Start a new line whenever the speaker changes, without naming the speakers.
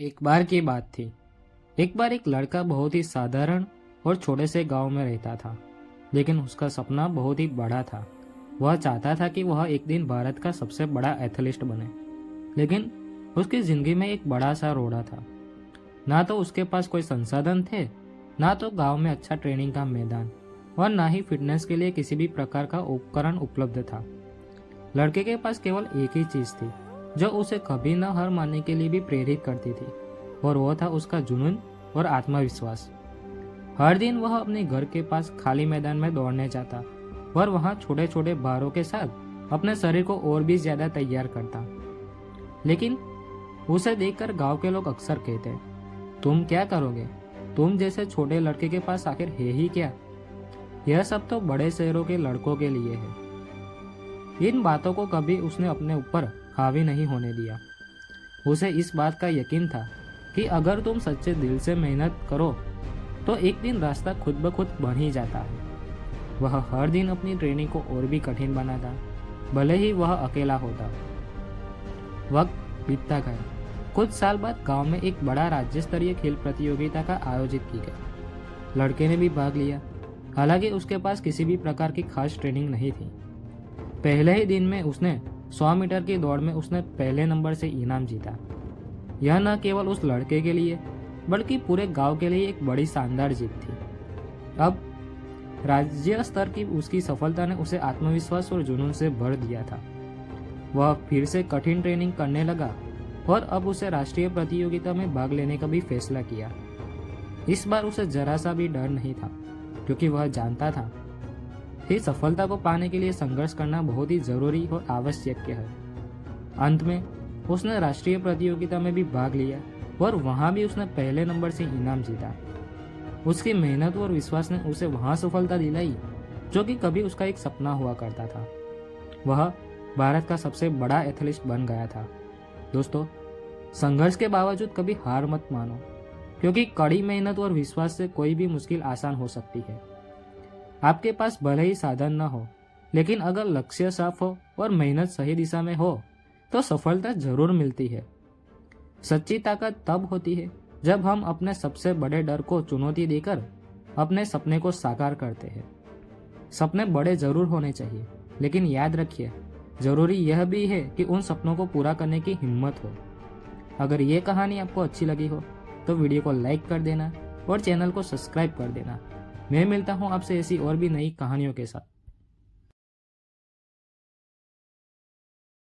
एक बार की बात थी। एक बार एक लड़का बहुत ही साधारण और छोटे से गांव में रहता था, लेकिन उसका सपना बहुत ही बड़ा था। वह चाहता था कि वह एक दिन भारत का सबसे बड़ा एथलीट बने, लेकिन उसकी जिंदगी में एक बड़ा सा रोड़ा था। ना तो उसके पास कोई संसाधन थे, ना तो गांव में अच्छा ट्रेनिंग का मैदान, और ना ही फिटनेस के लिए किसी भी प्रकार का उपकरण उपलब्ध था। लड़के के पास केवल एक ही चीज थी जो उसे कभी न हार मानने के लिए भी प्रेरित करती थी, और वो था उसका जुनून और आत्मविश्वास। हर दिन वह अपने घर के पास खाली मैदान में दौड़ने जाता और वहां छोटे छोटे भारों के साथ अपने शरीर को और भी ज्यादा तैयार करता। लेकिन उसे देखकर गांव के लोग अक्सर कहते, तुम क्या करोगे? तुम जैसे छोटे लड़के के पास आखिर है ही क्या? यह सब तो बड़े शहरों के लड़कों के लिए है। इन बातों को कभी उसने अपने ऊपर हावी नहीं होने दिया। उसे इस बात का यकीन था कि अगर तुम सच्चे दिल से मेहनत करो तो एक दिन रास्ता खुद ब खुद बन ही जाता है। वह हर दिन अपनी ट्रेनिंग को और भी कठिन बनाता, भले ही वह अकेला होता। वक्त बीतता गया। कुछ साल बाद गांव में एक बड़ा राज्य स्तरीय खेल प्रतियोगिता का आयोजित की गई। लड़के ने भी भाग लिया, हालांकि उसके पास किसी भी प्रकार की खास ट्रेनिंग नहीं थी। पहले ही दिन में उसने 100 मीटर की दौड़ में उसने पहले नंबर से इनाम जीता। यह न केवल उस लड़के के लिए बल्कि पूरे गांव के लिए एक बड़ी शानदार जीत थी। अब राज्य स्तर की उसकी सफलता ने उसे आत्मविश्वास और जुनून से भर दिया था। वह फिर से कठिन ट्रेनिंग करने लगा और अब उसे राष्ट्रीय प्रतियोगिता में भाग लेने का भी फैसला किया। इस बार उसे जरा सा भी डर नहीं था, क्योंकि वह जानता था कि सफलता को पाने के लिए संघर्ष करना बहुत ही जरूरी और आवश्यक है। अंत में उसने राष्ट्रीय प्रतियोगिता में भी भाग लिया और वहां भी उसने पहले नंबर से इनाम जीता। उसकी मेहनत और विश्वास ने उसे वहां सफलता दिलाई जो कि कभी उसका एक सपना हुआ करता था। वह भारत का सबसे बड़ा एथलीट बन गया था। दोस्तों, संघर्ष के बावजूद कभी हार मत मानो, क्योंकि कड़ी मेहनत और विश्वास से कोई भी मुश्किल आसान हो सकती है। आपके पास भले ही साधन न हो, लेकिन अगर लक्ष्य साफ हो और मेहनत सही दिशा में हो तो सफलता जरूर मिलती है। सच्ची ताकत तब होती है जब हम अपने सबसे बड़े डर को चुनौती देकर अपने सपने को साकार करते हैं। सपने बड़े जरूर होने चाहिए, लेकिन याद रखिए, जरूरी यह भी है कि उन सपनों को पूरा करने की हिम्मत हो। अगर ये कहानी आपको अच्छी लगी हो तो वीडियो को लाइक कर देना और चैनल को सब्सक्राइब कर देना। मैं मिलता हूँ आपसे ऐसी और भी नई कहानियों के साथ।